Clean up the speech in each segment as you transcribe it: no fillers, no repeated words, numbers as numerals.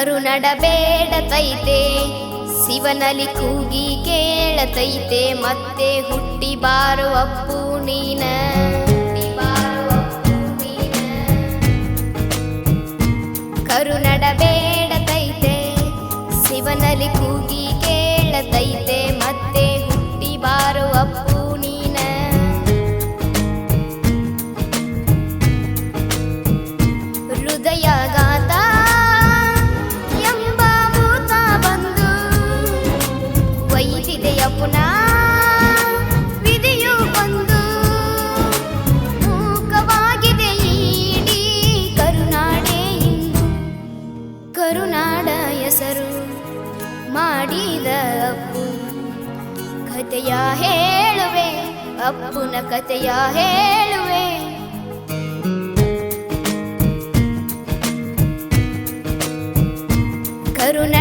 ಕರುನಡಬೇಡತೈತೆ ಶಿವನಲ್ಲಿ ಕೂಗಿ ಕೇಳತೈತೆ ಮತ್ತೆ ಹುಟ್ಟಿ ಬಾರೋ ಅಪ್ಪು ನೀನ ಕರುನಡಬೇಡತೈತೆ ಶಿವನಲ್ಲಿ ಕೂಗಿ ಕೇಳತೈತೆ ಮತ್ತೆ ಹುಟ್ಟಿ ಬಾರೋ ಅಪ್ಪು ನೀನ ಹೃದಯಗಾತ ಎಂಬ ಭೂತ ಬಂದು ಒಯ್ದಿದೆಯ ಪುನಃ ವಿಧಿಯು ಬಂದು ಮೂಕವಾಗಿದೆ ಇಡೀ ಕರುನಾಡೇ ಇಂದು ಕರುನಾಡ ಹೆಸರು ಮಾಡಿದ ಅಪ್ಪು ಕಥೆಯ ಹೇಳುವೆ ಅಪ್ಪುನ ಕಥೆಯ ಹೇಳುವೆ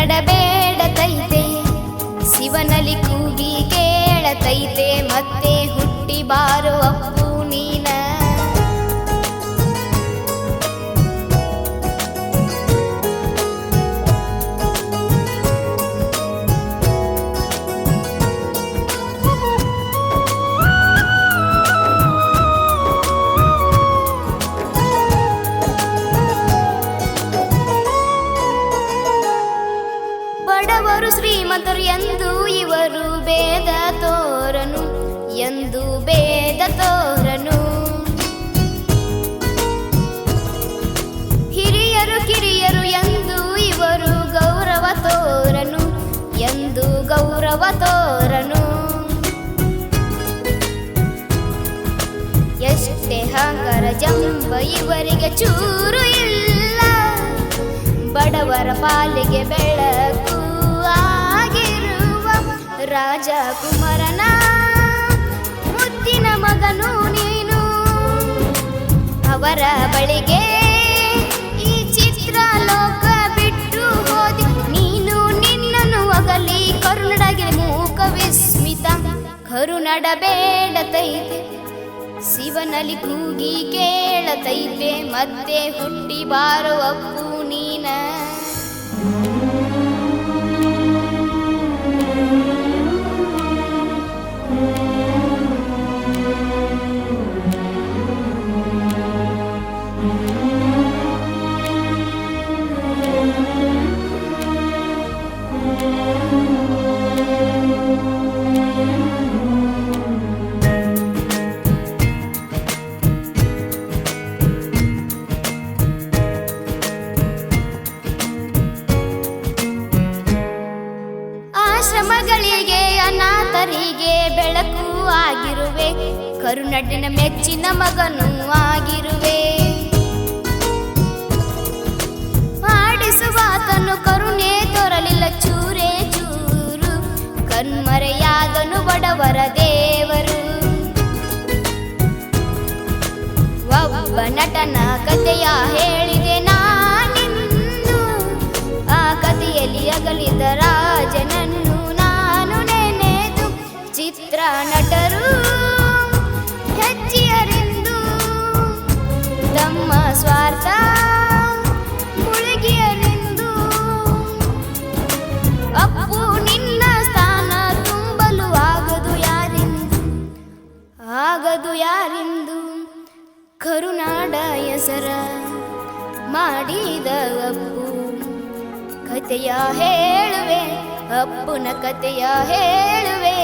ಕರುನಡಬೇಡತೈತೆ ಶಿವನಲ್ಲಿ ಕೂಗಿ ಕೇಳತೈತೆ ಮತ್ತೆ ಹುಟ್ಟಿ ಬಾರೋ ಅಪ್ಪು ನೀನ ಬಡವರು ಶ್ರೀಮಂತರು ಎಂದು ಇವರು ಭೇದ ತೋರನು ಎಂದು ಭೇದ ತೋರನು ಹಿರಿಯರು ಕಿರಿಯರು ಎಂದು ಇವರು ಗೌರವ ತೋರನು ಎಂದು ಗೌರವ ತೋರನು ಎಷ್ಟೇ ಹಂಗರ ಜಂಬ ಇವರಿಗೆ ಚೂರು ಇಲ್ಲ ಬಡವರ ಪಾಲಿಗೆ ಬೆಳಕು ಆಗಿರುವ ರಾಜಕುಮಾರನ ಮುದ್ದಿನ ಮಗನು ನೀನು ಅವರ ಬಳಿಗೆ ಈ ಚಿತ್ರಲೋಕ ಬಿಟ್ಟು ಹೋದಿ ನೀನು ನಿನ್ನನ್ನು ಅಗಲಿ ಕರುನಡಗೆ ಮೂಕ ವಿಸ್ಮಿತ ಕರುನಡಬೇಡತೈತೆ ಶಿವನಲ್ಲಿ ಕೂಗಿ ಕೇಳತೈತೆ ಮತ್ತೆ ಹುಟ್ಟಿ ಬಾರೋ ಅಪ್ಪು ನೀನ ಆಶ್ರಮಗಳಿಗೆ ಅನಾಥರಿಗೆ ಬೆಳಕು ಆಗಿರುವೆ ಕರುನಾಡಿನ ಮೆಚ್ಚಿನ ಮಗನೂ ಆಗಿರುವೆ ಆಡಿಸುವಾತನು ಕರುಣೆ ತೋರಲಿಲ್ಲ ಚೂರೇ ಚೂರು ಕಣ್ಮರೆಯಾದನು ಬಡವರ ದೇವರು ಒಬ್ಬ ನಟನ ಕಥೆಯ ಹೇಳಿದೆ ನಾನಿಂದು ಆ ಕಥೆಯಲ್ಲಿ ಅಗಲಿದ ರಾಜನನ್ನು ನಾನು ನೆನೆದು ಚಿತ್ರ ನಟರು ಹೆಚ್ಚಿಯರೆಂದು ತಮ್ಮ ಸ್ವಾರ್ಥ ಮುಳುಗಿಯರೆಂದು ಅಪ್ಪು ನಿನ್ನ ಸ್ಥಾನ ತುಂಬಲು ಆಗದು ಯಾರೆಂದು ಕರುನಾಡ ಹೆಸರ ಮಾಡಿದ ಅಪ್ಪು ಕಥೆಯ ಹೇಳುವೆ ಅಪ್ಪುನ ಕಥೆಯ ಹೇಳುವೆ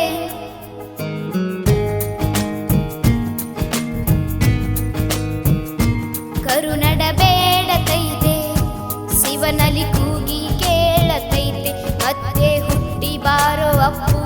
ಕರುನಡಬೇಡತೈತೆ ಶಿವನಲ್ಲಿ ಕೂಗಿ ಕೇಳತೈತೆ ಮತ್ತೆ ಹುಟ್ಟಿ ಬಾರೋ ಅಪ್ಪು